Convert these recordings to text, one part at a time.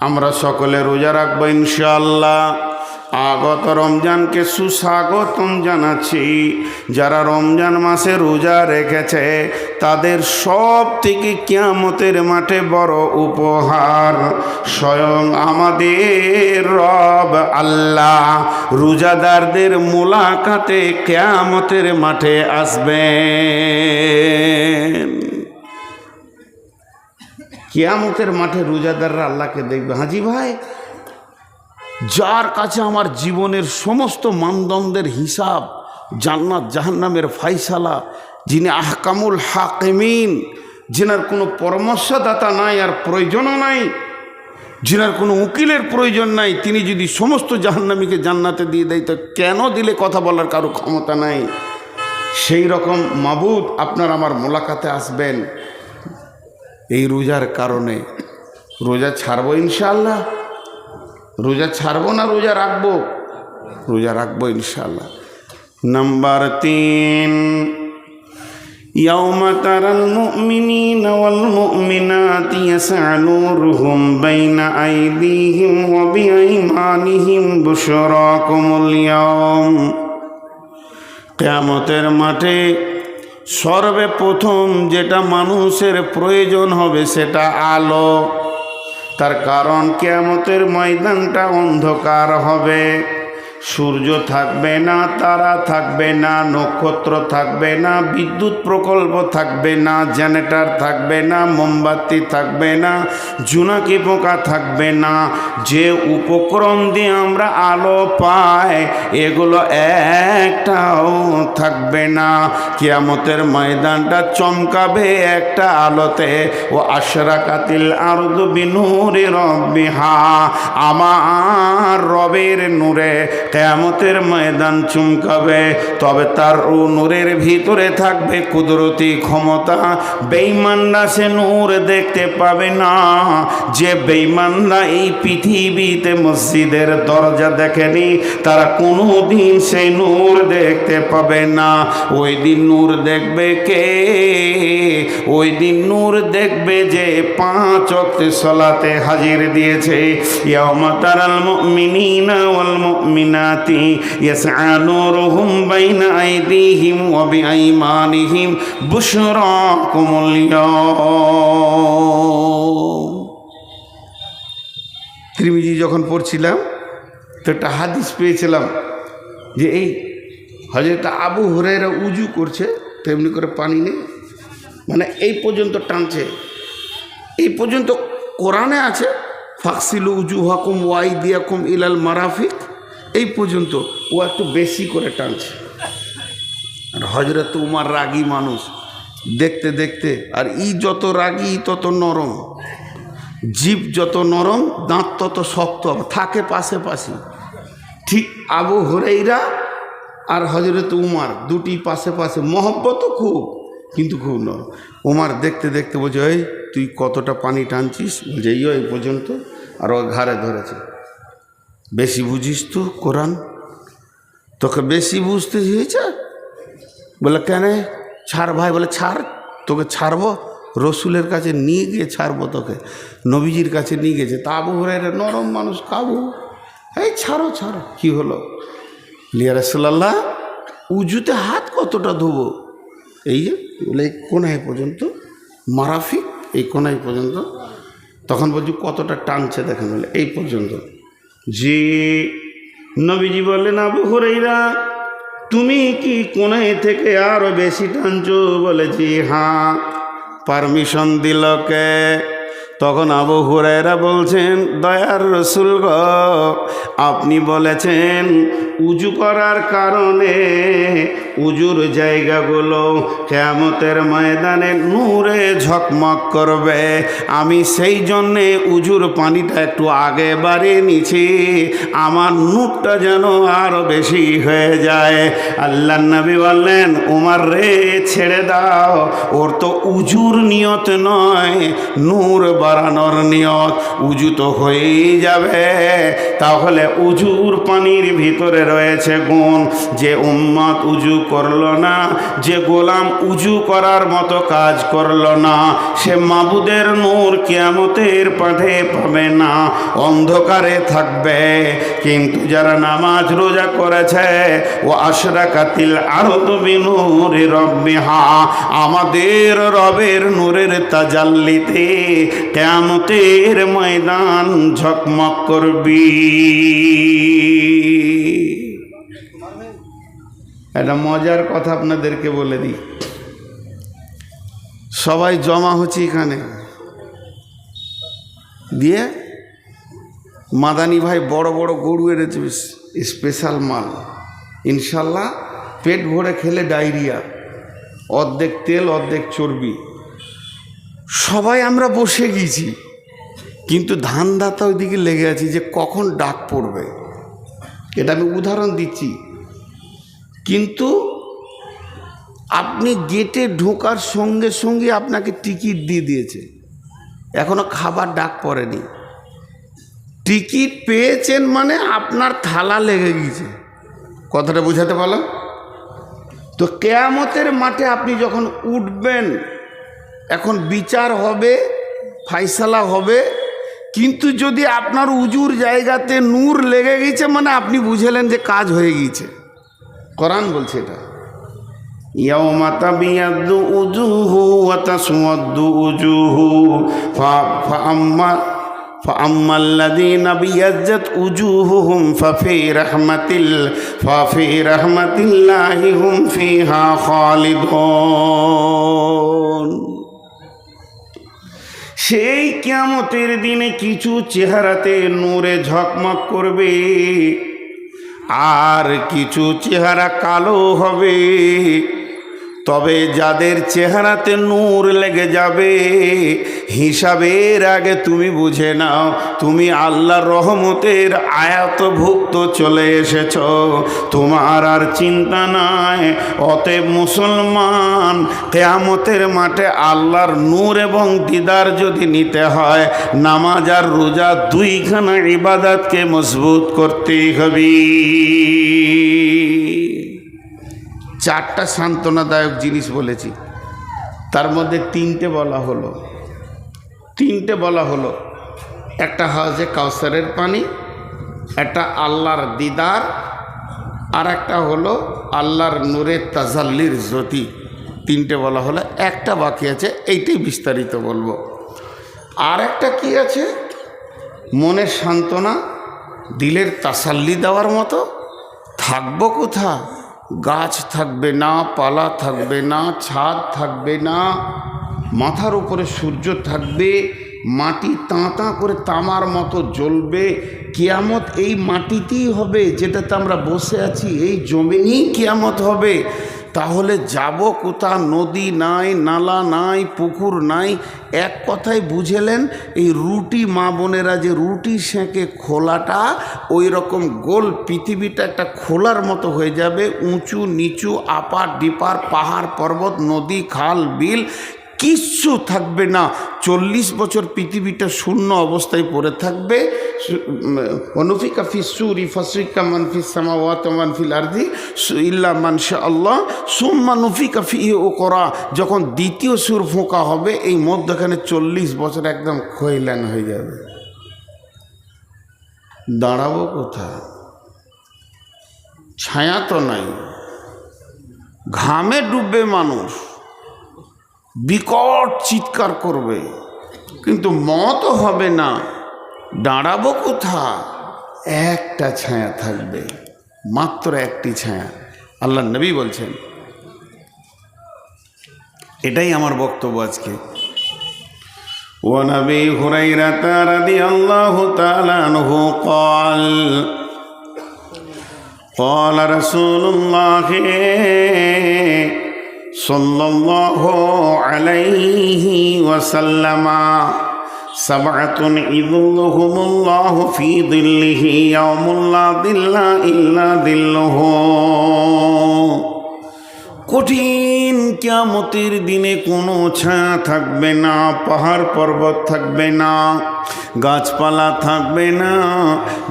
আমরা সকলে রোজা রাখবো ইনশাআল্লাহ। আগত রমজানকে সুস্বাগতম জানাচ্ছি। যারা রমজান মাসে রোজা রেখেছে তাদের সব থেকে কিয়ামতের মাঠে বড় উপহার স্বয়ং আমাদের রব আল্লাহ রোজাদারদের মোলাকাতে কিয়ামতের মাঠে আসবেন। কিয়ামতের মাঠে রোজাদাররা আল্লাহকে দেখবে। হাজি ভাই, যার কাছে আমার জীবনের সমস্ত মানদণ্ডের হিসাব, জান্নাত জাহান্নামের ফাইসালা, যিনি আহকামুল হাকিমিন, যিনার কোনো পরামর্শদাতা নাই আর প্রয়োজনও নাই, যিনার কোনো উকিলের প্রয়োজন নাই, তিনি যদি সমস্ত জাহান্নামীকে জান্নাতে দিয়ে দেয় তো কেন দিলে কথা বলার কারো ক্ষমতা নাই। সেই রকম মাবুদ আপনার আমার মোলাকাতে আসবেন এই রোজার কারণে। রোজা ছাড়বো ইনশাআল্লাহ। রোজা ছাড়বো না রোজা রাখবো? রোজা রাখবো ইনশাআল্লাহ। নাম্বার 3, ইয়াউমা তারাল মুমিনিনা ওয়াল মুমিনাতি ইয়াসআ নূরুহুম বাইনা আইদিহিম ওয়া বিআইমানিহিম বুশরাকুমুল ইয়াউম। কিয়ামতের মাঠে সর্বপ্রথম যেটা মানুষের প্রয়োজন হবে সেটা আলো। তার কারণ কিয়ামতের ময়দানটা অন্ধকার হবে, সূর্য থাকবে না, তারা থাকবে না, নক্ষত্র থাকবে না, বিদ্যুৎ প্রকল্প থাকবে না, জেনারেটর থাকবে না, মোমবাতি থাকবে না, জোনাকি পোকা থাকবে না। যে উপকরণ দিয়ে আমরা আলো পাই এগুলো একটাও থাকবে না। কিয়ামতের ময়দানটা চমকাবে একটা আলোতে। ও আশরাকাতিল আরদু বিনূরি রাব্বিহা, আমার রবের নূরে কিয়ামতের ময়দান চমকাবে। তবে তার নূরের ভিতরে থাকবে কুদরতি ক্ষমতা। বেঈমানরা সে নূর দেখতে পাবে না। যে বেঈমানরা এই পৃথিবীতে মসজিদের দরজা দেখেনি তারা কোনোদিন সেই নূর দেখতে পাবে না। ওই দিন নূর দেখবে কে? ওই দিন নূর দেখবে যে 5 ওয়াক্ত সালাতে হাজির দিয়েছে। ইয়াউমা তারাল মুমিনিনা ওয়াল মুমিনাতি ইয়াসআ নূরুহুম বাইনা আইদিহিম ওয়া বিআইমানিহিম বুশরাকুমুল ইয়াউম। তিরমিজি যখন পড়ছিলাম তো একটা হাদিস পেয়েছিলাম যে এই হযরত আবু হুরায়রা উজু করছে, তেমনি করে পানি নেই, মানে এই পর্যন্ত টানছে। এই পর্যন্ত কোরআনে আছে ফাকসিলু উজুহাকুম ওয়া আইদিয়াকুম ইলাল মারাফিক, এই পর্যন্ত ও একটু বেশি করে টানছে। আর হযরত উমর রাগী মানুষ, দেখতে দেখতে, আর ই যত রাগী তত নরম, জিভ যত নরম দাঁত তত শক্ত থাকে পাশাপাশি। ঠিক আবু হুরায়রা আর হযরত উমর দুটি পাশে পাশে, মহব্বতও খুব কিন্তু খুব নরম। উমর দেখতে দেখতে বলছে, ওই তুই কতটা পানি টানছিস? বলছে এই পর্যন্ত। আর ও ঘাড়ে ধরেছে, বেশি বুঝিস তো কোরআন, তোকে বেশি বুঝতে হয়েছে। বলে কেন? ছাড় ভাই। বলে ছাড়, তোকে ছাড়বো, রসুলের কাছে নিয়ে গিয়ে ছাড়বো তোকে। নবীজির কাছে নিয়ে গেছে। তা আবু হুরায়রা নরম মানুষ, কাবু, এই ছাড়ো ছাড়ো। কি হলো? ইয়া রাসূলুল্লাহ, উজুতে হাত কতটা ধোবো? এই যে বলে এই কোনায় পর্যন্ত, মারাফিক এই কোনায় পর্যন্ত। তখন বলছি কতটা টানছে দেখেন। বলে এই পর্যন্ত। জি। নবীজি বললেন, আবু হুরায়রা তুমি কি কোনায় থেকে আরো বেশি টানছো? বলে জি হ্যাঁ। পারমিশন দিল কে? তখন আবু হুরায়রা বলছেন, দয়ার রাসূল গো, আপনি বলেছেন উজু করার কারণে উজুর জায়গাগুলো কিয়ামতের ময়দানে নূরে ঝকমক করবে। আমি সেই জন্যে উজুর পানিটা একটু আগে বাড়িয়ে নিছি, আমার নূরটা যেন আরো বেশি হয়ে যায়। আল্লাহর নবী বললেন, উমর রে ছেড়ে দাও, ওর তো উজুর নিয়ত নয়, নূর বাড়ানোর নিয়ত, উজু তো হয়েই যাবে। তাহলে উজুর পানির ভিতরে রয়েছে গুণ। যে উম্মত উজু করলো না, যে গোলাম উজু করার মতো কাজ করলো না, সে মাবুদের নূর কিয়ামতের মাঠে পাবে না, অন্ধকারে থাকবে। কিন্তু যারা নামাজ রোজা করেছে, ও আশরাকাতিল আরদু বিনূরি রাব্বিহা, আমাদের রবের নূরের তাজাল্লিতে কিয়ামতের ময়দান ঝকমক করবি। একটা মজার কথা আপনাদেরকে বলে দিই। সবাই জমা হচ্ছে এখানে, দিয়ে মাদানী ভাই বড় বড় গরু এনেছে, স্পেশাল মাল, ইনশাল্লাহ পেট ভরে খেলে ডায়রিয়া, অর্ধেক তেল অর্ধেক চর্বি। সবাই আমরা বসে গিয়েছি, কিন্তু ধান্দাতা ওইদিকে লেগে আছি যে কখন ডাক পড়বে। এটা আমি উদাহরণ দিচ্ছি। কিন্তু আপনি গেটে ঢোকার সঙ্গে সঙ্গে আপনাকে টিকিট দিয়ে দিয়েছে, এখনো খাবার ডাক পড়েনি। টিকিট পেয়েছেন মানে আপনার থালা লেগে গিয়েছে। কথাটা বোঝাতে পারলাম তো? কিয়ামতের মাঠে আপনি যখন উঠবেন, এখন বিচার হবে, ফাইসালা হবে, কিন্তু যদি আপনার উজুর জায়গাতে নূর লেগে গেছে মানে আপনি বুঝলেন যে কাজ হয়ে গিয়েছে। কোরআন বলছে এটা, ইয়াউমা তাবিয়াদ্দু উজুহু ওয়া তাসওয়াদ্দু উজুহু فأما الذين ابيضت وجوههم ففي رحمة الله هم فيها خالدون। সেই কিয়ামতের দিনে কিছু চেহারাতে নূরে ঝকমক করবে, আর কিছু চেহারা কালো হবে। তবে যাদের চেহারাতে নূর লেগে যাবে, হিসাবের আগে তুমি বুঝে নাও তুমি আল্লাহর রহমতের আয়াতভুক্ত চলে এসেছ, তোমার আর চিন্তা নাই। অতএব মুসলমান, কিয়ামতের মাঠে আল্লাহর নূর এবং দিদার যদি নিতে হয়, নামাজ আর রোজা দুইখানা ইবাদতকে মজবুত করতেই হবে। চারটা সান্ত্বনাদায়ক জিনিস বলেছি, তার মধ্যে তিনটে বলা হলো। একটা হাউজে কাউসারের পানি, একটা আল্লাহর দিদার, আর একটা হলো আল্লাহর নূরের তাজাল্লির জ্যোতি। তিনটে বলা হলো, একটা বাকি আছে, এইটাই বিস্তারিত বলবো। আর একটা কি আছে? মনের সান্ত্বনা, দিলের তাসাল্লি দেওয়ার মতো। থাকবো কোথা? গাছ থাকবে না, পালা থাকবে না, ছাদ থাকবে না, মাথার উপরে সূর্য থাকবে, মাটি তাঁতা করে তামার মতো জ্বলবে। কিয়ামত এই মাটিতেই হবে, যেটাতে আমরা বসে আছি, এই জমিনেই কিয়ামত হবে। তাহলে যাব কোথা? নদী নাই, নালা নাই, পুকুর নাই। এক কথায় বুঝেলেন, এই রুটি মা বোনেরা যে রুটি সেঁকে খোলাটা, ওই রকম গোল পৃথিবীটা একটা খোলার মতো হয়ে যাবে। উঁচু নিচু, আপার ডিপার, পাহাড় পর্বত, নদী খাল বিল কিচ্ছু থাকবে না। 40 বছর পৃথিবীটা শূন্য অবস্থায় পড়ে থাকবে। অনুফিকা ফিসুরি ফসিকা মানফিস সামাওয়াতি ওয়া মানফিল আরদি ইল্লা মান শাআল্লাহ সুম্মা নুফিকা ফিহি উকরা। যখন দ্বিতীয় সুর ফোঁকা হবে, এই মধ্যখানে 40 বছর একদম খৈলান হয়ে যাবে। দাঁড়াবো কোথায়? ছায়া তো নাই, ঘামে ডুববে মানুষ, বিকট চিৎকার করবে, কিন্তু মত হবে না। দাঁড়াবো কোথা? একটা ছায়া থাকবে, মাত্র একটি ছায়া। আল্লাহ নবী বলছেন, এটাই আমার বক্তব্য আজকে। ওয়া নবী হুরায়রা রাদিয়াল্লাহু তাআলা আনহু قال قال رسول الله صلى الله عليه وسلم سبعة يظلهم الله في ظله يوم لا ظل إلا ظله কঠিন কিয়ামতের দিনে কোনো ছায়া থাকবে না, পাহাড় পর্বত থাকবে না, গাছপালা থাকবে না,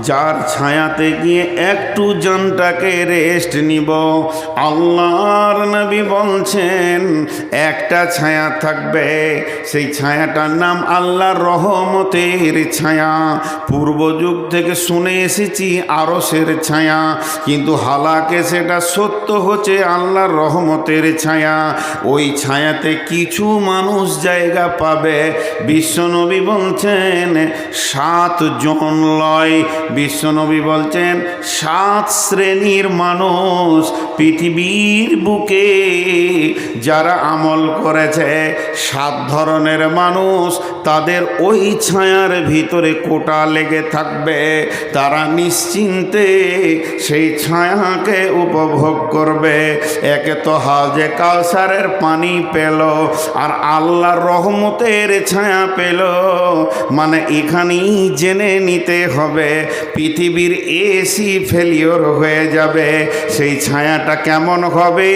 যার ছায়াতে গিয়ে একটু জানটাকে রেস্ট নিব। আল্লাহর নবী বলছেন একটা ছায়া থাকবে, সেই ছায়াটার নাম আল্লাহর রহমতের ছায়া। পূর্ব যুগ থেকে শুনে এসেছি আরশের ছায়া, কিন্তু হালাকে সেটা সত্য হচ্ছে আল্লাহর রহমতের ছায়া। ওই ছায়াতে কিছু মানুষ জায়গা পাবে। বিশ্বনবী বলছেন 7 জন লয়, বিশ্বনবী বলছেন 7 শ্রেণীর মানুষ পৃথিবীর বুকে যারা আমল করেছে, 7 ধরনের মানুষ, তাদের ওই ছায়ার ভিতরে কোটা লেগে থাকবে। তারা নিশ্চিন্তে সেই ছায়াকে উপভোগ করবে। একে তো হাউজে কাউসারের পানি পেল, আর আল্লাহর রহমতের ছায়া পেল। মানে এখানেই জেনে নিতে হবে পৃথিবীর এসি ফেলিওর হয়ে যাবে। সেই ছায়াটা কেমন হবে?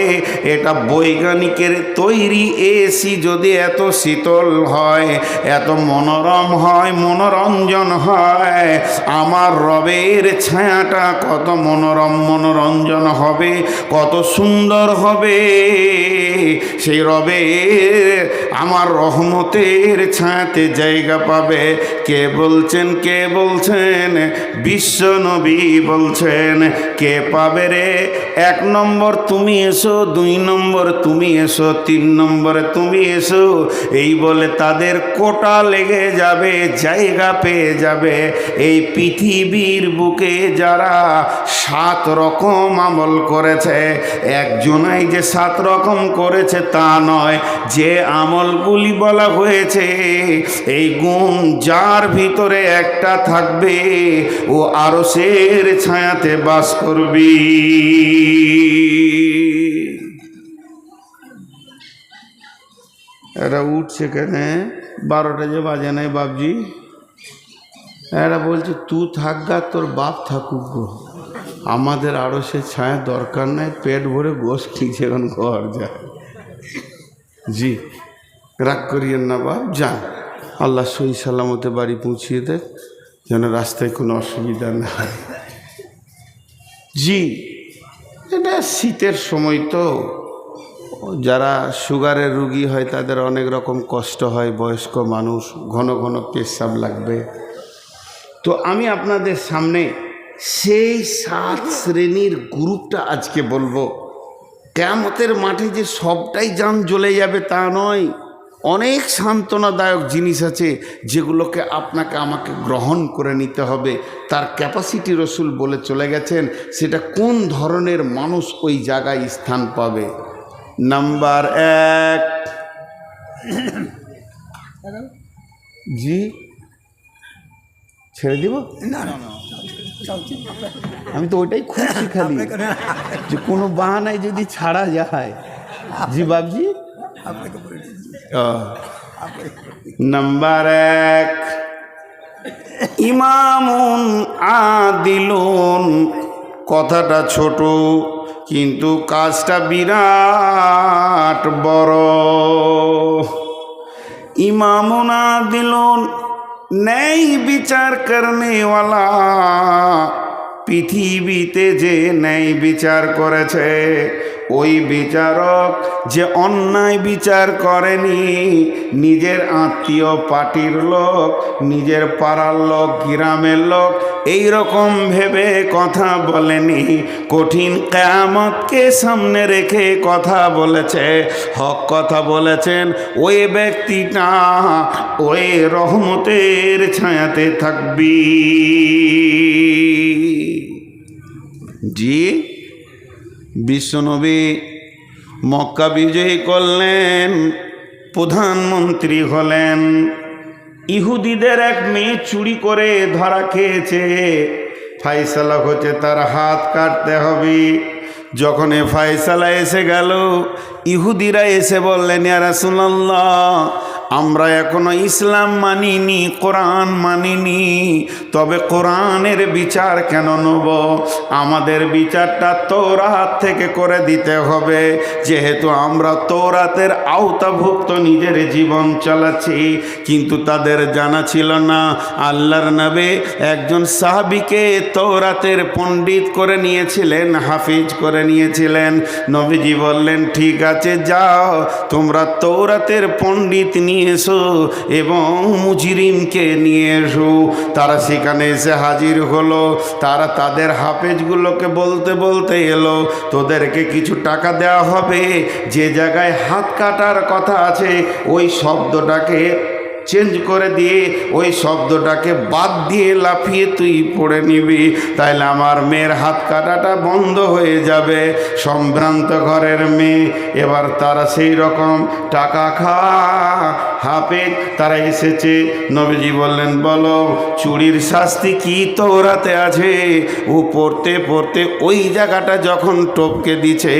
এটা বৈজ্ঞানিকের তৈরি এসি যদি এত শীতল হয়, এত মনোরম হয়, মনোরঞ্জন হয়, আমার রবের ছায়াটা কত মনোরম মনোরঞ্জন হবে, কত সুন্দর হবে। সেই রবের আমার রহমতের ছায়াতে জায়গা পাবে। কে বলছেন? কে বলছেন? বিশ্বনবী বলছেন। কে পাবে রে? 1 নম্বর তুমি এসো, 2 নম্বর তুমি এসো, 3 নম্বরে তুমি এসো, এই বলে তাদের কোটা লেগে যাবে, জায়গা পেয়ে যাবে। এই পৃথিবীর বুকে যারা 7 রকম আমল করেছে, একজনাই যে 7 রকম করেছে তা নয়। যে আমলগুলি বলা হয়েছে, এই গুণ যার ভিতরে একটা থাকবে, ও আরশের ছায়াতে বাস করবি। এরা উঠছে কেন? 12টা যে বাজে নাই বাপজি। এরা বলছে তুই থাকগা, তোর বাপ থাকুক গো, আমাদের আরশের ছায়া দরকার নাই, পেট ভরে গোশ খেয়েছে, এখন ঘর যায়। জি, রাগ করিয়েন না বাপ, যান, আল্লাহ সহি সালামতে বাড়ি পৌঁছিয়ে দেয়, যেন রাস্তায় কোনো অসুবিধা না হয়। জি, এটা শীতের সময় তো, যারা সুগারের রুগী হয় তাদের অনেক রকম কষ্ট হয়, বয়স্ক মানুষ, ঘন ঘন পেশাব লাগবে। তো আমি আপনাদের সামনে সেই 7 শ্রেণীর গ্রুপটা আজকে বলবো। কিয়ামতের মাঠে যে সবটাই জান জ্বলে যাবে তা নয়, অনেক সান্ত্বনাদায়ক জিনিস আছে যেগুলোকে আপনাকে আমাকে গ্রহণ করে নিতে হবে। তার ক্যাপাসিটি রসুল বলে চলে গেছেন, সেটা কোন ধরনের মানুষ ওই জায়গায় স্থান পাবে। নাম্বার 1, জি ছেড়ে দিব না, আমি তো ওইটাই খুঁজছি খালি, যে কোনো বাহানায় যদি ছাড়া যায়। জি বাবজি, নাম্বার 1, ইমামুন আদিলুন। কথাটা ছোট কিন্তু কাজটা বিরাট বড়। ইমামুন আদিলুন, ন্যায় বিচার করনেওয়ালা। পৃথিবীতে যে ন্যায় বিচার করেছে, ওই বিচারক যে অন্যায় বিচার করেনি, নিজের আত্মীয় পার্টির লোক, নিজের পাড়ার লোক, গ্রামের লোক এই রকম ভেবে কথা বলেনি, কঠিন কিয়ামতকে সামনে রেখে কথা বলেছে, হক কথা বলেছেন, ওই ব্যক্তিটা ওই রহমতের ছায়াতে থাকবি। জি, বিশ্বনবী মক্কা বিজয়ী করলেন, প্রধানমন্ত্রী হলেন। ইহুদিদের এক মেয়ে চুরি করে ধরা খেয়েছে, ফায়সালা হচ্ছে তার হাত কাটতে হবে। যখন এ ফায়সালা এসে গেল, ইহুদিরা এসে বললেন, ইয়া রাসূলুল্লাহ, আমরা এখনো ইসলাম মানিনি, কোরআন মানিনি, তবে কোরআনের বিচার কেন নেব? আমাদের বিচারটা তৌরাত থেকে করে দিতে হবে, যেহেতু আমরা তৌরাতের আওতাভুক্ত নিজের জীবন চালাচ্ছি। কিন্তু তাদের জানা ছিল না আল্লাহর নবী একজন সাহাবীকে তৌরাতের পণ্ডিত করে নিয়েছিলেন, হাফিজ করে নিয়েছিলেন। নবীজি বললেন, ঠিক আছে, যাও তোমরা তৌরাতের পণ্ডিত নিয়ে এসো এবং মুজরিমকে নিয়ে এসো। তারা সেখানে এসে হাজির হলো। তারা তাদের হাফেজগুলোকে বলতে বলতে এলো, তোদেরকে কিছু টাকা দেওয়া হবে, যে জায়গায় হাত কাটার কথা আছে ওই শব্দটাকে চেঞ্জ করে দিয়ে ওই শব্দটাকে বাদ দিয়ে লাফিয়ে তুই পড়ে নিবি, তাইলে আমার মেয়ের হাত কাটাটা বন্ধ হয়ে যাবে। সম্ভ্রান্ত ঘরের মেয়ে। এবার তারা সেই রকম টাকা হাফেজ তারা এসেছে। নবীজি বললেন, বলো চুরির শাস্তি কি তৌরাতে আছে? ও পড়তে পড়তে ওই জায়গাটা যখন টপকে দিছে,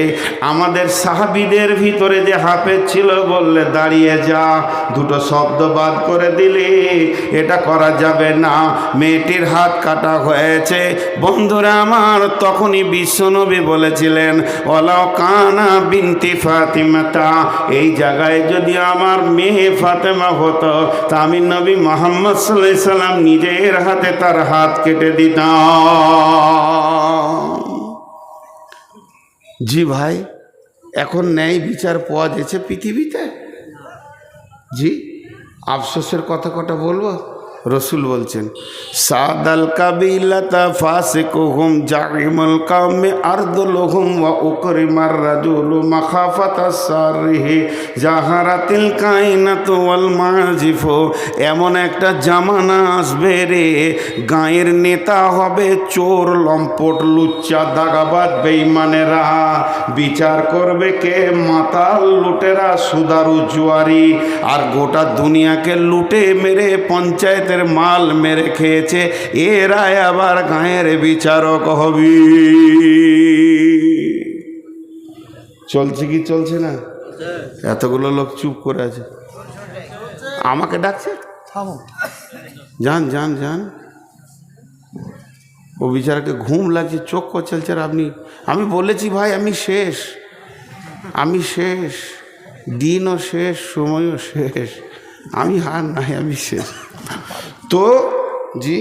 আমাদের সাহাবীদের ভিতরে যে হাফেজ ছিল বললে, দাঁড়িয়ে যা, দুটো শব্দ বাদ করে দিলে এটা করা যাবে না, মেয়েটির হাত কাটা হয়েছে। বন্ধুরা আমার, তখনই বিশ্বনবী বলেছিলেন, ওয়ালাউ কানা বিনতি ফাতিমাতা, এই জায়গায় যদি আমার মেয়ে ফাতেমা হতো তা আমি নবী মুহাম্মদ সাল্লাল্লাহু আলাইহি সাল্লাম নিজের হাতে তার হাত কেটে দিতাম। জি ভাই, এখন ন্যায় বিচার পাওয়া যাচ্ছে পৃথিবীতে? জি, আফসোসের কথা কটা বলবো। রসুল বলছেন, সাদাল কাবিলাতা ফাসিকুহুম জারিমুল কাওমি আরদুলহুম ওয়া উকরিমার রাজুলু মাখাফাতাস সারিহি জাহারাতিল কায়নাতু ওয়াল মাজিফু। এমন একটা জামানা আসবে রে, গায়ের নেতা হবে চোর, লম্পট, লুচ্চা, দাগাবাজ, বেঈমানেরা। বিচার করবে কে? মাতাল, লুটেরা, সুদারু, জুয়ারি। আর গোটা দুনিয়াকে লুটে মেরে পঞ্চায়েতের মাল মেরে খেয়েছে, এরাই আবার গায়ের বিচারক হবি। চলছে কি চলছে না? এতগুলো লোক চুপ করে আছে, আমাকে ডাকছে, যান যান যান। ও বিচারকে ঘুম লাগছে, চোখ চলছে। আর আমি বলেছি ভাই, আমি শেষ, দিনও শেষ, সময়ও শেষ, আমি হার নাই, আমি শেষ। তো জি,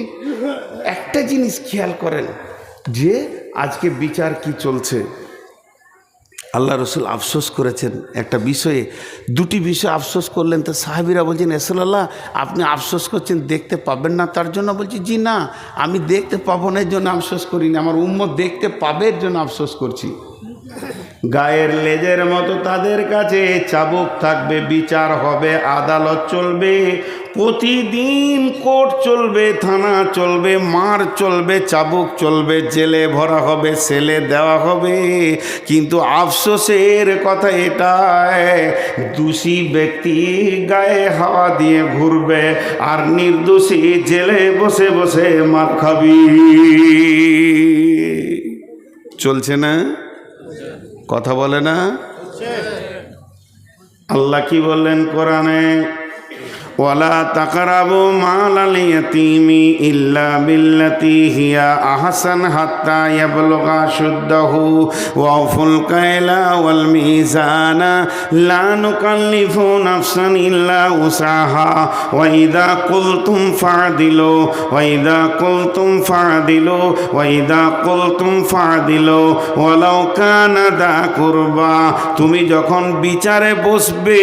একটা জিনিস খেয়াল করেন যে আজকে বিচার কি চলছে। আল্লাহ রসুল আফসোস করেছেন একটা বিষয়ে, দুটি বিষয় আফসোস করলেন। তো সাহাবীরা বলছেন, রাসূলুল্লাহ আপনি আফসোস করছেন দেখতে পাবেন না তার জন্য? বলছি, জি না, আমি দেখতে পাবো না এর জন্য আফসোস করিনি, আমার উম্মত দেখতে পাবে এর জন্য আফসোস করছি। গায়ের লেজের মতো তাদের কাছে চাবুক থাকবে, বিচার হবে, আদালত চলবে, প্রতিদিন কোর্ট চলবে, থানা চলবে, মার চলবে, চাবুক চলবে, জেলে ভরা হবে, সেলে দেওয়া হবে। কিন্তু আফসোসের কথা এটাই, দোষী ব্যক্তি গায়ে হাওয়া দিয়ে ঘুরবে আর নির্দোষী জেলে বসে বসে মার খাবি। চলছে না? কথা বলে না? আল্লাহ কি বললেন কোরআনে? ওয়ালা তাকরাবু মালাল ইয়াতীমি ইল্লা বিল্লাতি হিয়া আহসান হাত্তা ইয়াবলুগা শুদ্দাহু ওয়াউফুল কাইলা ওয়াল মিজানা লা নুকাল্লিফু নাফসান ইল্লা উসাহা ওয়া ইযা কুলতুম ফা'দিলু ওয়া ইযা কুলতুম ফা'দিলু ওয়া ইযা কুলতুম ফা'দিলু ওয়ালাউ কানা দা কুরবা। তুমি যখন বিচারে বসবে,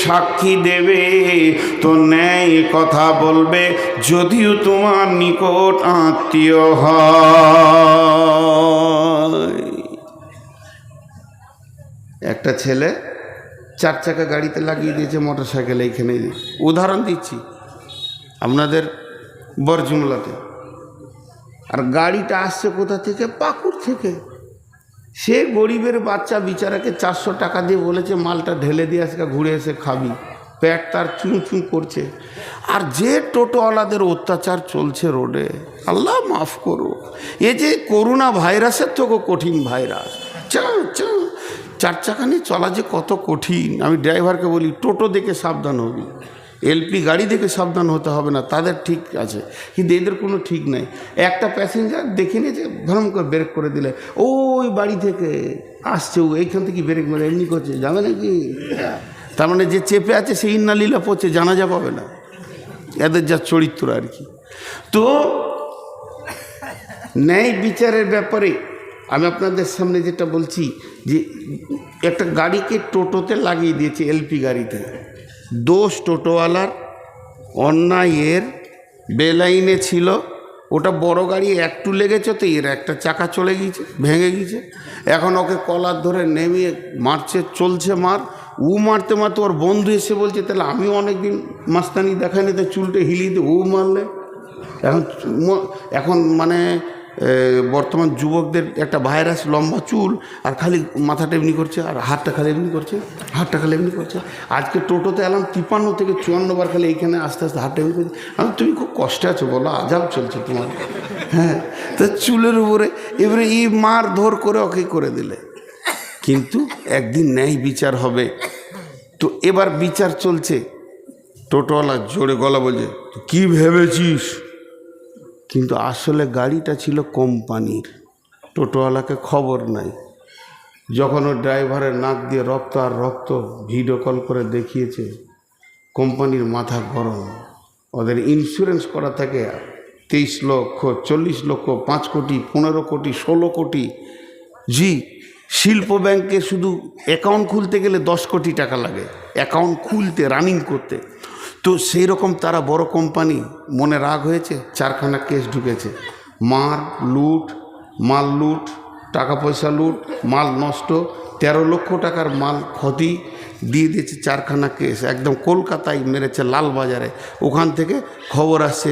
সাক্ষী দেবে, তো ন্যায় কথা বলবে, যদিও তোমার নিকট আত্মীয় হয়। একটা ছেলে 4 চাকা গাড়িতে লাগিয়ে দিয়েছে মোটর সাইকেল, এইখানে উদাহরণ দিচ্ছি আপনাদের বরজুমলাতে। আর গাড়িটা আসছে কোথা থেকে? পাকুড় থেকে। সে গরিবের বাচ্চা বিচারাকে 400 টাকা দিয়ে বলেছে মালটা ঢেলে দিয়ে আজকে ঘুরে এসে খাবি। পেট তার চুঁ চুঁ করছে। আর যে টোটোওয়ালাদের অত্যাচার চলছে রোডে, আল্লাহ মাফ করো, এ যে করোনা ভাইরাসের থেকেও কঠিন ভাইরাস। চার চাকা নিয়ে চলা যে কত কঠিন। আমি ড্রাইভারকে বলি টোটো দেখে সাবধান হবি, এলপি গাড়ি দেখে সাবধান হতে হবে না, তাদের ঠিক আছে, কিন্তু এদের কোনো ঠিক নাই। একটা প্যাসেঞ্জার দেখে নিয়েছে, ভরম করে ব্রেক করে দিলে, ওই বাড়ি থেকে আসছে, ও এইখান থেকে ব্রেক মেরে এমনি করছে, যাবে নাকি? তার মানে যে চেপে আছে সেই ইন্নালীলা পড়ছে, জানাজা পাবে না, এদের যা চরিত্র আর কি। তো ন্যায় বিচারের ব্যাপারে আমি আপনাদের সামনে যেটা বলছি, যে একটা গাড়িকে টোটোতে লাগিয়ে দিয়েছে, এলপি গাড়িতে, দোষ টোটোওয়ালার, অন্যায়ের, বেলাইনে ছিল, ওটা বড় গাড়ি একটু লেগেছে তো এর একটা চাকা চলে গিয়েছে, ভেঙে গিয়েছে। এখন ওকে কলার ধরে নেমিয়ে মারছে, চলছে মার। ও মারতে মারতে ওর বন্ধু এসে বলছে, তাহলে আমিও অনেকদিন মাস্তানি দেখাইনি, তো চুলটা হিলিয়ে দিয়ে ও মারলে। এখন মানে বর্তমান যুবকদের একটা ভাইরাস, লম্বা চুল আর খালি মাথাটা এমনি করছে, আর হাতটা খালি এমনি করছে, হাতটা খালি এমনি করছে। আজকে টোটোতে এলাম 53 থেকে 54 বার খালি এইখানে আস্তে আস্তে হাতটা এমনি করছে। আমি তুমি খুব কষ্টে আছো বলো, আজাব চলছে তোমার। হ্যাঁ, তো চুলের উপরে এবারে এই মার ধর করে ওকে করে দিলে। কিন্তু একদিন ন্যায় বিচার হবে। তো এবার বিচার চলছে, টোটোওয়ালা জোরে গলা বলছে, তুই কী ভেবেছিস? কিন্তু আসলে গাড়িটা ছিল কোম্পানির, টোটোওয়ালাকে খবর নাই। যখন ওর ড্রাইভারের নাক দিয়ে রক্ত আর রক্ত, ভিডিও কল করে দেখিয়েছে, কোম্পানির মাথা গরম। ওদের ইন্স্যুরেন্স করা থাকে 23 লক্ষ, 40 লক্ষ, 5 কোটি, 15 কোটি, 16 কোটি। জি, শিল্প ব্যাংকে শুধু অ্যাকাউন্ট খুলতে গেলে 10 কোটি টাকা লাগে, অ্যাকাউন্ট খুলতে, রানিং করতে। তো সেই রকম তারা বড় কোম্পানি, মনে রাগ হয়েছে, 4খানা কেস ঢুকেছে, মার লুট, মাল লুট, টাকা পয়সা লুট, মাল নষ্ট, 13 লক্ষ টাকার মাল ক্ষতি দিয়ে দিয়েছে, 4খানা কেস। একদম কলকাতায় মেরেছে, লালবাজারে। ওখান থেকে খবর আসছে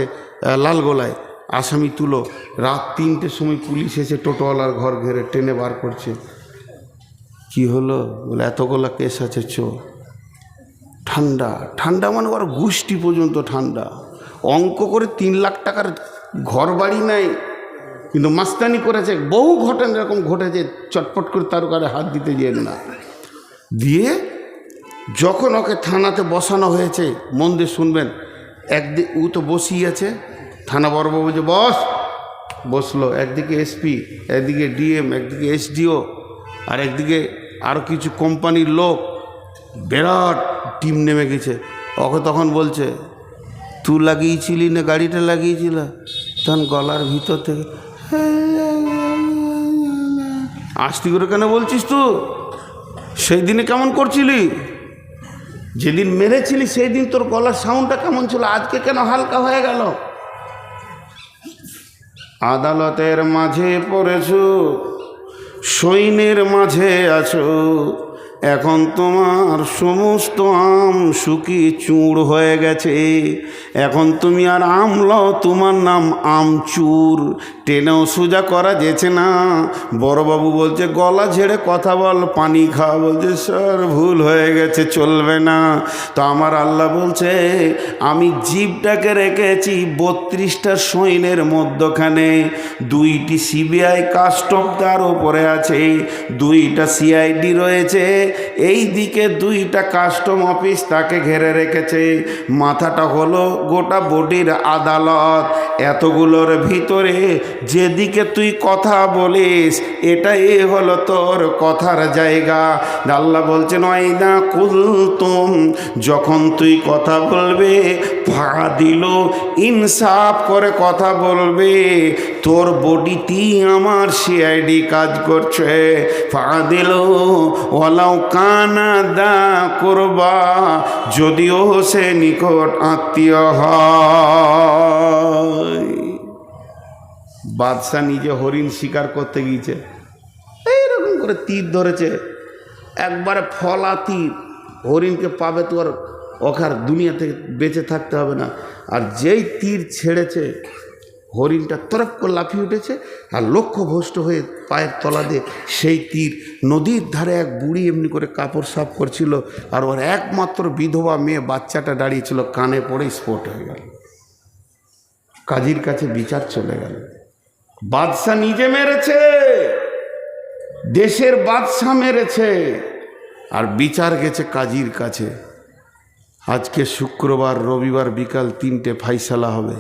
লালগোলায়, আসামি তুলো। রাত 3টের সময় পুলিশ এসে টোটোওয়ালার ঘর ঘেরে টেনে বার করছে। কি হলো? বলে এতগুলা কেস আছে, চো। ঠান্ডা ঠান্ডা মানে ওর গোষ্ঠী পর্যন্ত ঠান্ডা। অঙ্ক করে 3 লাখ টাকার ঘর বাড়ি নাই, কিন্তু মাস্তানি করেছে। বহু ঘটনা এরকম ঘটেছে, চটপট করে তার কারে হাত দিতে যেন না দিয়ে। যখন ওকে থানাতে বসানো হয়েছে, মন দিয়ে শুনবেন, একদিকে ও তো বসিয়ে আছে, থানা বড়বাবু যে বস, বসলো। একদিকে এসপি, একদিকে ডিএম, একদিকে এসডিও, আর একদিকে আরও কিছু কোম্পানির লোক, বিরাট টিম নেমে গেছে। ওকে তখন বলছে, তুই লাগিয়েছিলি না গাড়িটা লাগিয়েছিল? তখন গলার ভিতর থেকে আস্তি করে কেন বলছিস? তুই সেই দিনে কেমন করছিলি? যেদিন মেরেছিলি সেই দিন তোর গলার সাউন্ডটা কেমন ছিল, আজকে কেন হালকা হয়ে গেল? আদালতের মাঝে পড়েছো, সৈন্যের মাঝে আছো, এখন তোমার সমস্ত আম শুকিয়ে চূড় হয়ে গেছে। এখন তুমি আর আমলাও, তোমার নাম আমচুর। টেনেও সোজা করা যেছে না। বড়বাবু বলছে, গলা ঝেড়ে কথা বল, পানি খা। বলছে, স্যার ভুল হয়ে গেছে, চলবে না। তো আমার আল্লাহ বলছে, আমি জিভটাকে রেখেছি 32টা সৈন্যের মধ্যখানে। 2টি সিবিআই কাস্টম তার ওপরে আছে, 2টা সিআইডি রয়েছে, এই দিকে 2টা কাস্টম অফিস তাকে ঘেরে রেখেছে। মাথাটা হলো গোটা বডির আদালত। এতগুলোর ভিতরে যেদিকে তুই কথা বলিস, এটাই হলো তোর কথার জায়গা। আল্লাহ বলছেন, ওয়াইদা কুলতুম, যখন তুই কথা বলবে, ফাদিল, ইনসাফ করে কথা বলবে। তোর বডিতেই আমার সিআইডি কাজ করছে। ফাদিল ওয়ালাউ কানা দা কুরবা, যদিও সে নিকট আত্মীয় হয়। বাদশা নিজে হরিণ শিকার করতে গিয়েছে, এইরকম করে তীর ধরেছে, একবারে ফলা তীর। হরিণকে পাবে তো আর ওখার দুনিয়া থেকে বেঁচে থাকতে হবে না। আর যেই তীর ছেড়েছে, হরিণটা তরফ করে লাফিয়ে উঠেছে, আর লক্ষ্যভ্রষ্ট হয়ে পায়ের তলা দিয়ে সেই তীর। নদীর ধারে এক বুড়ি এমনি করে কাপড় সাফ করছিল, আর ওর একমাত্র বিধবা মেয়ে বাচ্চাটা দাঁড়িয়েছিল, কানে পড়ে স্পট হয়ে গেল। কাজীর কাছে বিচার চলে গেল। বাদশা নিজে মেরেছে, দেশের বাদশা মেরেছে, আর বিচার গেছে কাজীর কাছে। আজকে শুক্রবার, রবিবার বিকাল 3টে ফাইসালা হবে।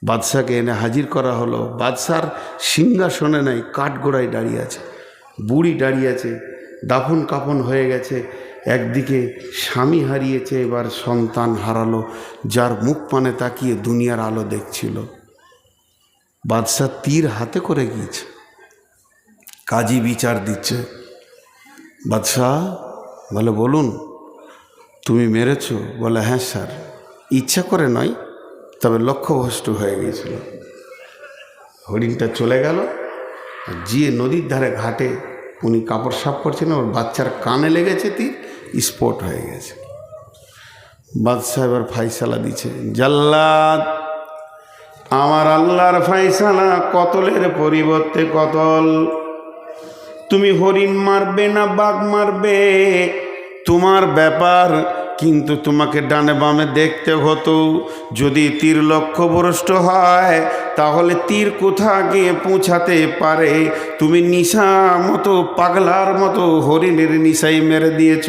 বাদশাকে এনে হাজির করা হলো। বাদশার সিংহাসনে নাই, কাঠগোড়ায় দাঁড়িয়ে আছে, বুড়ি দাঁড়িয়ে আছে, দাফন কাফন হয়ে গেছে। একদিকে স্বামী হারিয়েছে, এবার সন্তান হারালো, যার মুখ পানে তাকিয়ে দুনিয়ার আলো দেখছিল। বাদশা তীর হাতে করে গিয়েছে, কাজী বিচার দিচ্ছে। বাদশাহ বলে, বলুন, তুমি মেরেছো? বলে, হ্যাঁ স্যার, ইচ্ছা করে নয়, তবে লক্ষ্যভ্রষ্ট হয়ে গিয়েছিল। হরিণটা চলে গেল, গিয়ে নদীর ধারে ঘাটে উনি কাপড় সাফ করছেন, ওর বাচ্চার কানে লেগেছে, তীর স্পট হয়ে গেছে। বাদশাহ এবার ফাইসালা দিচ্ছে, জাল্লাদ, আমার আল্লাহর ফাইসালা কতলের পরিবর্তে কতল। তুমি হরিণ মারবে না বাঘ মারবে তোমার ব্যাপার, কিন্তু তোমাকে ডানে বামে দেখতে হতো। যদি তীর লক্ষ্যভ্রষ্ট হয় তাহলে তীর কোথা গিয়ে পৌঁছাতে পারে। তুমি নিশা মতো, পাগলার মতো হরিণের নিশাই মেরে দিয়েছ।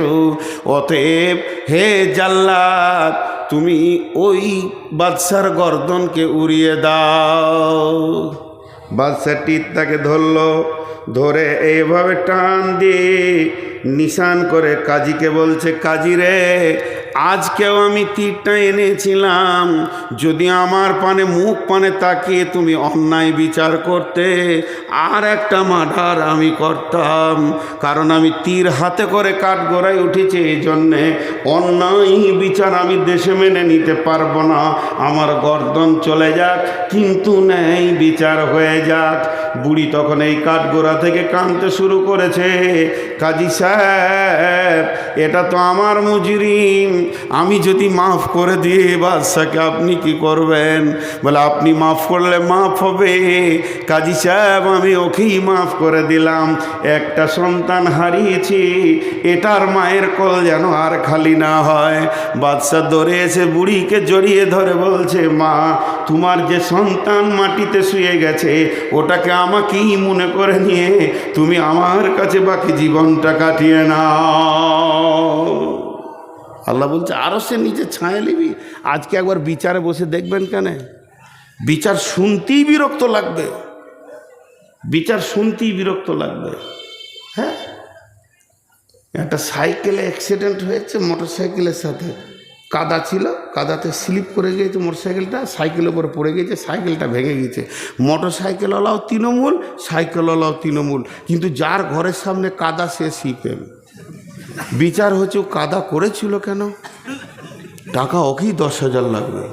অতএব হে জাল্লাদ, তুমি ওই বাদশার গর্দনকে উড়িয়ে দাও। বাদশাহ তীর তাকে ধরলো, ধরে এইভাবে টান দিয়ে নিশান করে কাজীকে বলছে, কাজী রে, আজকেও আমি তীরটা এনেছিলাম, যদি আমার পানে মুখ পানে তাকিয়ে তুমি অন্যায় বিচার করতে, আর একটা মার্ডার আমি করতাম। কারণ আমি তীর হাতে করে কাঠগড়ায় উঠেছি, এই জন্যে অন্যায় বিচার আমি দেশে মেনে নিতে পারবো না। আমার গর্দন চলে যাক, কিন্তু ন্যায় বিচার হয়ে যাক। বুড়ি তখন এই কাঠগোড়া থেকে কাঁদতে শুরু করেছে, কাজী সাহেব, এটা তো আমার মুজরিম, আমি যদি মাফ করে দিই বাদশাকে আপনি কি করবেন? বলে, আপনি মাফ করলে মাফ হবে। কাজী সাহেব, আমি ওকেই মাফ করে দিলাম। একটা সন্তান হারিয়েছি, এটার মায়ের কোল যেন আর খালি না হয়। বাদশা দৌড়ে এসে বুড়িকে জড়িয়ে ধরে বলছে, মা, তোমার যে সন্তান মাটিতে শুয়ে গেছে, ওটাকে আমাকেই মনে করে নিয়ে তুমি আমার কাছে বাকি জীবনটা কাটিয়ে নাও। আল্লাহ বলছে, আরও সে নিচে ছায়া নিবি। আজকে একবার বিচারে বসে দেখবেন, কেন বিচার শুনতেই বিরক্ত লাগবে, বিচার শুনতেই বিরক্ত লাগবে। হ্যাঁ, একটা সাইকেলে অ্যাক্সিডেন্ট হয়েছে, মোটর সাইকেলের সাথে কাদা ছিল, কাদাতে স্লিপ করে গিয়েছে মোটর সাইকেলটা, সাইকেলের উপরে পড়ে গিয়েছে, সাইকেলটা ভেঙে গিয়েছে। মোটর সাইকেলওয়ালাও তৃণমূল, সাইকেলওয়ালাও তৃণমূল, কিন্তু যার ঘরের সামনে কাদা সে সিপিএম। বিচার হচ্ছে, ও কাদা করেছিল কেন, টাকা ওকেই 10,000 লাগবে।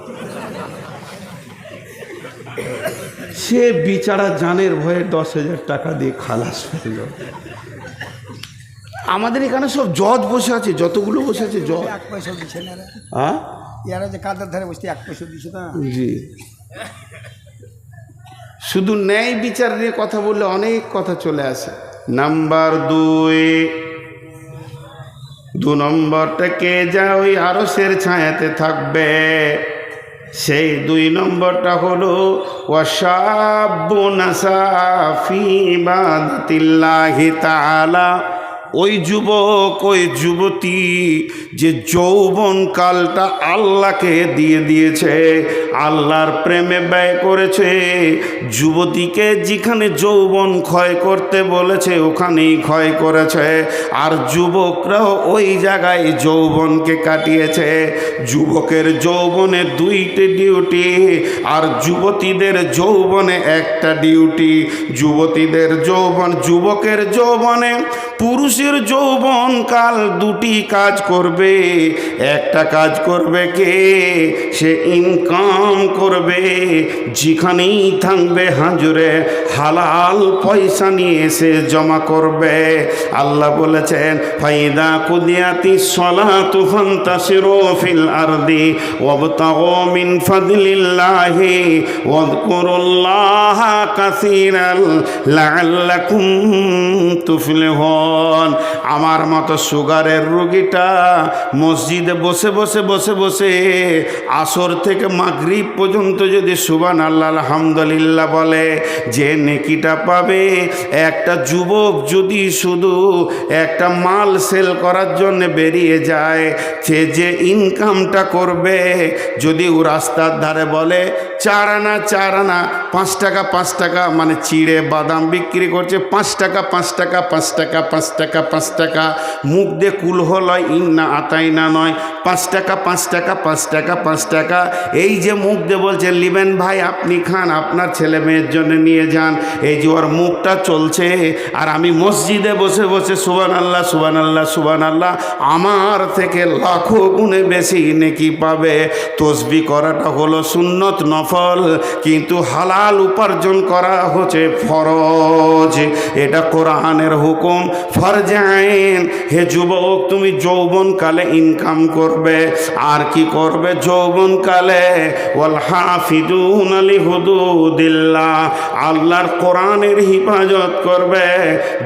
সে বিচারা জানের ভয়ে 10,000 টাকা দিয়ে খালাস হয়ে গেল। আমাদের এখানে সব জজ বসে আছে, যতগুলো বসে আছে জজ। 1 পয়সা দিচ্ছে না রে। হ্যাঁ, ইয়ারা যে কাদার ধারে বসে 1 পয়সা দিচ্ছে না। জি, শুধু ন্যায় বিচার নিয়ে কথা বললে অনেক কথা চলে আসে। নাম্বার 2 নম্বরটা কে যা ওই আরশের ছায়াতে থাকবে, সেই 2 নম্বরটা হলো ওয়াশাবুন নাসা ফি ইবাদাতিল্লাহি তাআলা। ওই যুবক, ওই যুবতী যে যৌবন কালটা আল্লাহকে দিয়ে দিয়েছে, আল্লাহর প্রেমে ব্যয় করেছে। যুবতীকে যেখানে যৌবন ক্ষয় করতে বলেছে ওখানেই ক্ষয় করেছে, আর যুবকরাও ওই জায়গায় যৌবনকে কাটিয়েছে। যুবকের যৌবনে 2টি ডিউটি, আর যুবতীদের যৌবনে 1টা ডিউটি। যুবতীদের যৌবন, যুবকের যৌবনে পুরুষের যৌবন কাল 2টি কাজ করবে। একটা কাজ করবে কে, সে ইনকাম করবে, যেখানেই থাকবে হাজুরে হালাল পয়সা নিয়ে সে জমা করবে। আল্লাহ বলেছেন, ফাইদা কুদিয়াতিস সালাতু ফান্তাশিরু ফিল আরদি ওয়াবতাগু মিন ফাদলিল্লাহি ওয়াযকুরুল্লাহা কাসীরান লাআল্লাকুম তুফলিহুন। শোন, আমার মতো সুগারের রোগীটা মসজিদে বসে বসে বসে বসে আসর থেকে মাগরিব পর্যন্ত যদি সুবহানাল্লাহ আলহামদুলিল্লাহ বলে, যে নেকিটা পাবে, একটা যুবক যদি শুধু একটা মাল সেল করার জন্য বেরিয়ে যায়, সে যে ইনকামটা করবে, যদি ও রাস্তার ধারে বলে 4 আনা 4 আনা 5 টাকা 5 টাকা, মানে চিড়ে বাদাম বিক্রি করছে 5 টাকা 5 টাকা 5 টাকা 5 টাকা 5 টাকা, মুখ দিয়ে কুলহ লয়, ইন্না আতাইনা নয়, 5 টাকা 5 টাকা 5 টাকা 5 টাকা, এই যে মুখ দিয়ে বলছে লিবেন ভাই আপনি খান, আপনার ছেলে মেয়ের জন্য নিয়ে যান, এই যে ওর মুখটা চলছে, আর আমি মসজিদে বসে বসে সুবহানাল্লাহ সুবহানাল্লাহ সুবহানাল্লাহ, আমার থেকে লাখো গুণে বেশি নেকি পাবে। তসবিহ করাটা হলো সুন্নত নফল, কিন্তু হালাল উপার্জন করা হচ্ছে ফরজ, এটা কোরআনের হুকুম, ফরজে আইন। হে যুবক, তুমি যৌবনকালে ইনকাম করবে, আর কি করবে যৌবনকালে? ওয়াল হাফিজুনা লিহুদুদিল্লাহ, আল্লাহর কোরআনের হিফাজত করবে।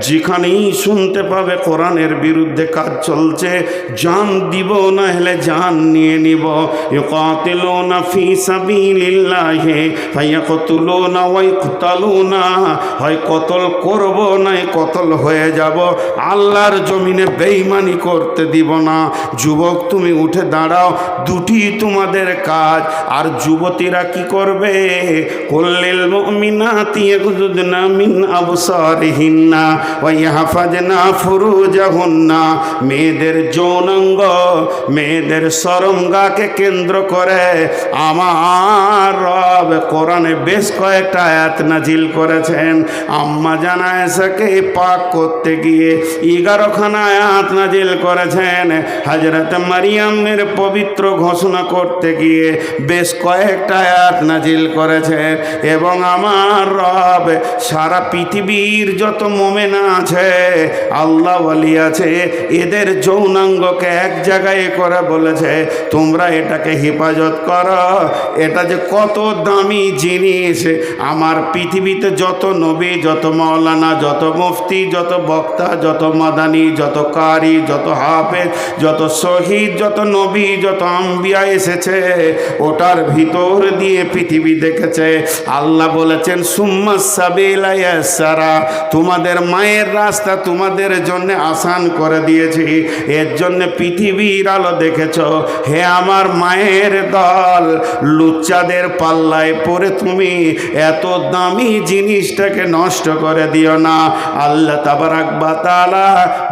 যেখানেই শুনতে পাবে কোরআনের বিরুদ্ধে কাজ চলছে, জান দিব না হলে জান নিয়ে নিব। ইউকাতিলুনা ফি সাবিলিল্লাহি ফায়াকতুলুনা ওয়া ইকতালুনা, হয় কতল করব নাই কতল হয়ে যাব, আল্লাহর জমিনে বেঈমানি করতে দিব না। যুবক তুমি উঠে দাঁড়াও, দুটি তোমাদের কাজ। আর যুবতীরা কি করবে? কুল্লিল মুমিনাতি ইয়াগুযুদনা মিন আবসারিহিন্না ওয়া ইয়াহফাজনা ফুরুজাহুন্না, মেয়েদের যৌনাঙ্গ, মেয়েদের শরমগাকে কেন্দ্র করে আমার রব কোরআনে বেশ কয়েকটা আয়াত নাজিল করেছেন। আম্মা জান আয়েশাকে পাক করতে গিয়ে 11খানা আয়াত নাজিল করেছেন। হযরত মারিয়ামের পবিত্র ঘোষণা করতে গিয়ে বেশ কয়েকটা আয়াত নাজিল করেছেন। এবং আমার রব সারা পৃথিবীর যত মোমেনা আছে, আল্লাহ ওয়ালি আছে, এদের যৌনাঙ্গকে এক জায়গায় করে বলেছে তোমরা এটাকে হেফাজত করো। এটা যে কত দামি জিনিস, আমার পৃথিবীতে যত নবী, যত মাওলানা, যত মুফতি, যত বক্তা, যত মাদানি, যত কারি, যত হাফেজ, যত শহীদ, যত নবী, যত আম্বিয়া এসেছে, ওটার ভিতর দিয়ে পৃথিবী দেখেছে। আল্লাহ বলেছেন সুম্মা সাবিলা ইয়াসসারা, তোমাদের মায়ের রাস্তা তোমাদের জন্য আসান করে দিয়েছি, এর জন্য পৃথিবীর আলো দেখেছ। হে আমার মায়ের দল, লুচ্চাদের পাল্লায় পড়ে তুমি এত দামি জিনিসটাকে নষ্ট করে দিও না। আল্লাহ তাবারাক ওয়া তাআলা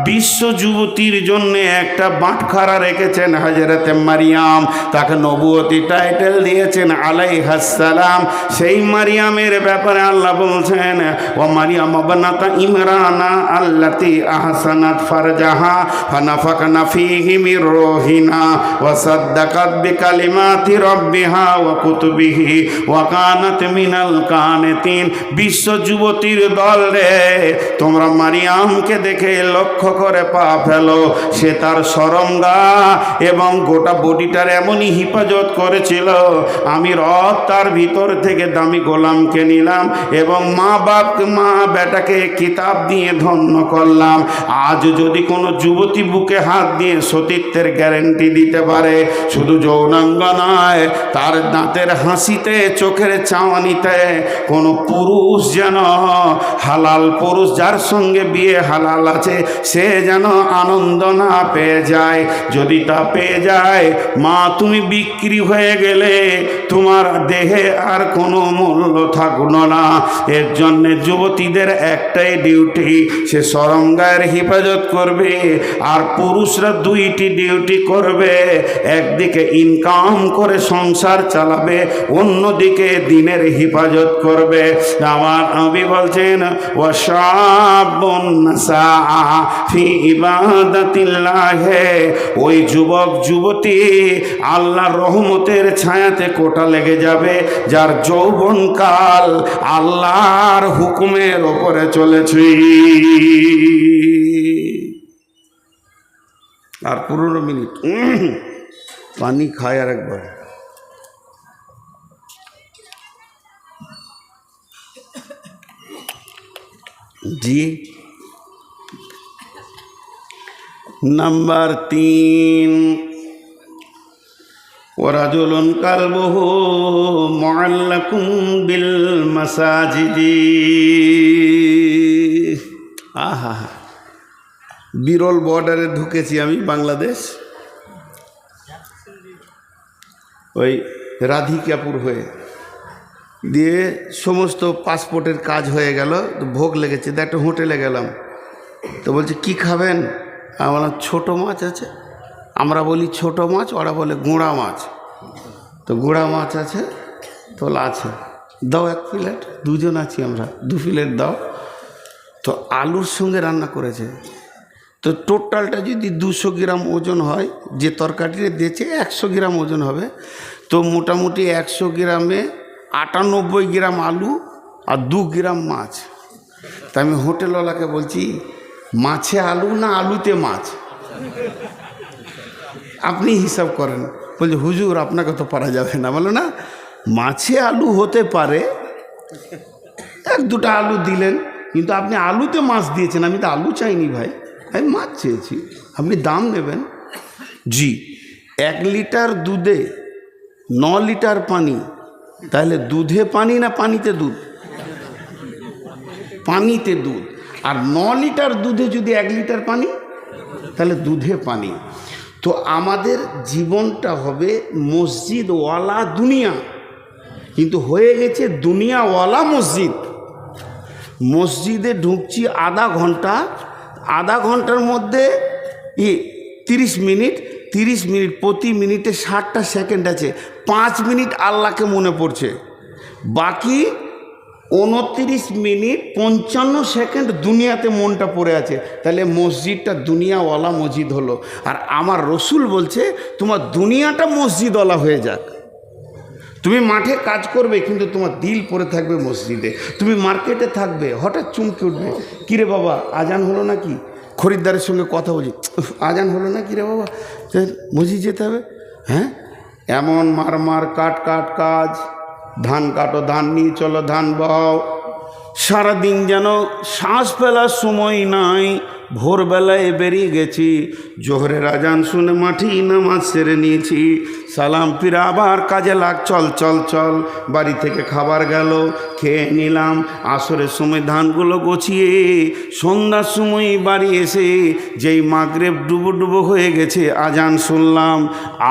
বিশ্ব যুবতীর জন্য একটা বাটখারা রেখেছেন, হযরতে মারিয়াম, তাকে নবুয়তি টাইটেল দিয়েছেন আলাইহাস সালাম। সেই মারিয়ামের ব্যাপারে আল্লাহ বলছেন ওয়া মারিয়াম ইবনাতা ইমরানা আল্লাতী আহসানাত ফারজাহা ফানাফাকনা ফীহি মির রূহিনা ওয়া সাদ্দাকাত বিকালিমাতি রাব্বিহা ওয়া কুতুবিহি ওয়া কানাত মিনাল কানিতিন। বিশ্ব যুবতীর দল রে, তোমরা মারিয়ামকে দেখে লক্ষ্য করে পা ফেলো, সে তার শরমগা এবং গোটা বডিটার এমনই হিফাজত করেছিল। আমি রব তার ভিতর থেকে দামি গোলামকে নিলাম এবং মা বেটাকে কিতাব দিয়ে ধন্য করলাম। আজ যদি কোনো যুবতী বুকে হাত দিয়ে সতীত্বের গ্যারেন্টি দিতে পারে, শুধু যৌনাঙ্গ নয়, তার দাঁতের হাসিতে, চোখের চাওয়ানিতে কোনো পুরুষ যেন, হালাল পুরুষ যার সঙ্গে বিয়ে হালাল আছে, সে যেন আনন্দ না পেয়ে যায়। যদি তা পেয়ে যায়, মা তুমি বিক্রি হয়ে গেলে, তোমার দেহে আর কোনো মূল্য থাকলো না। এর জন্যে যুবতীদের একটাই ডিউটি, সে শরমগায়ের হেফাজত করবে, আর পুরুষরা 2টি ডিউটি করবে। একদিকে ইনকাম করে সংসার চালাবে, অন্যদিকে দিনের হেফাজত করবে। আমার নবী বলছেন ওয়াশাবুন নাসাআ ফি ইবাদাতিল্লাহ, ওই যুবক যুবতী আল্লাহর রহমতের ছায়াতে কোটা লেগে যাবে, যার যৌবনকাল আল্লাহর হুকুমের ওপরে চলেছে। আর 15 মিনিট পানি খায় আর একবার। জি নাম্বার 3, ওয়ারাজুলুন কালবুহু মুআল্লাকুম বিল মাসাজিদি। আহা, বিরল বর্ডারে ঢুকেছি আমি বাংলাদেশ, ওই রাধিকাপুর হয়ে দিয়ে সমস্ত পাসপোর্টের কাজ হয়ে গেল, তো ভোগ লেগেছে, তো একটা হোটেলে গেলাম, তো বলছে কি খাবেন? আমি বললাম ছোটো মাছ আছে। আমরা বলি ছোটো মাছ, ওরা বলে গুঁড়া মাছ। তো গুঁড়া মাছ আছে, তোলা আছে, দাও 1 প্লেট, 2 জন আছি আমরা, 2 প্লেট দাও। তো আলুর সঙ্গে রান্না করেছে, তো টোটালটা যদি 200 গ্রাম ওজন হয়, যে তরকারিটা দিয়েছে 100 গ্রাম ওজন হবে, তো মোটামুটি 100 গ্রামে 98 গ্রাম আলু আর 2 গ্রাম মাছ। তা আমি হোটেলওয়ালাকে বলছি মাছে আলু না আলুতে মাছ, আপনি হিসাব করেন। বলছে হুজুর আপনাকে তো পারা যাবে না। বলো না, মাছে আলু হতে পারে, 1-2টা আলু দিলেন, কিন্তু আপনি আলুতে মাছ দিয়েছেন। আমি তো আলু চাইনি ভাই, আমি মাছ চেয়েছি, আপনি দাম নেবেন। জি, 1 লিটার দুধে 9 লিটার পানি, তাহলে দুধে পানি না পানিতে দুধ? পানিতে দুধ। আর 9 লিটার দুধে যদি 1 লিটার পানি, তাহলে দুধে পানি। তো আমাদের জীবনটা হবে মসজিদওয়ালা দুনিয়া, কিন্তু হয়ে গেছে দুনিয়াওয়ালা মসজিদ। মসজিদে ঢুকছি আধা ঘন্টার মধ্যে 30 মিনিট, 30 মিনিট, প্রতি মিনিটে 60টা সেকেন্ড আছে, 5 মিনিট আল্লাহকে মনে পড়ছে, বাকি 29 মিনিট 55 সেকেন্ড দুনিয়াতে মনটা পড়ে আছে। তাহলে মসজিদটা দুনিয়াওয়ালা মসজিদ হলো। আর আমার রসুল বলছে তোমার দুনিয়াটা মসজিদওয়ালা হয়ে যাক। তুমি মাঠে কাজ করবে, কিন্তু তোমার দিল পড়ে থাকবে মসজিদে। তুমি মার্কেটে থাকবে, হঠাৎ চমকে উঠবে, কিরে বাবা আজান হলো নাকি? খরিদ্দারের সঙ্গে কথা বলছি, আজান হলো না কিরে বাবা, মসজিদ যেতে হবে। হ্যাঁ, এমন মার কাট কাজ, ধান কাটো, ধান নিয়ে চলো, ধান বহাও। সারাদিন যেন শ্বাস ফেলার সময় নাই। ভোরবেলায় বেরিয়ে গেছি, জোহরের আজান শুনে মাঠি নামাজ সেরে নিয়েছি, সালাম ফিরে আবার কাজে লাগ, চল। বাড়ি থেকে খাবার গেল, খেয়ে নিলাম। আসরের সময় ধানগুলো গুছিয়ে সন্ধ্যার সময় বাড়ি এসে যেই মাগরিব ডুবো হয়ে গেছে, আজান শুনলাম,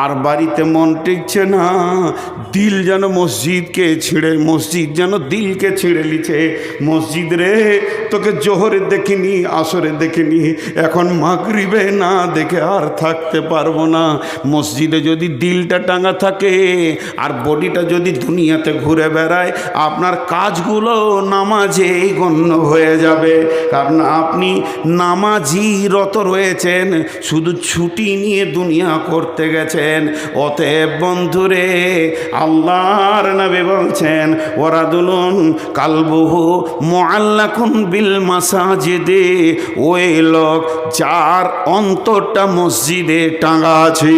আর বাড়িতে মন টিকছে না। দিল যেন মসজিদ যেন দিলকে ছিঁড়ে লিছে। মসজিদ রে, তোকে জোহরে দেখিনি, আসরে দেখিনি, এখন মাগরিবে না দেখে আর থাকতে পারবো না। মসজিদে যদি দিলটা টাঙা থাকে আর বডিটা যদি দুনিয়াতে ঘুরে বেড়ায়, আপনার কাজগুলো নামাজেই গণ্য হয়ে যাবে। কারণ আপনি নামাজি রত রয়েছেন, শুধু ছুটি নিয়ে দুনিয়া করতে গেছেন। অতএব বন্ধুরে, আল্লাহর নবী বলছেন ওয়ারাদুলুন কালবুহু মুআল্লাকুন বিল মাসাজিদে, ওই লোক যার অন্তরটা মসজিদে টাঙা আছে।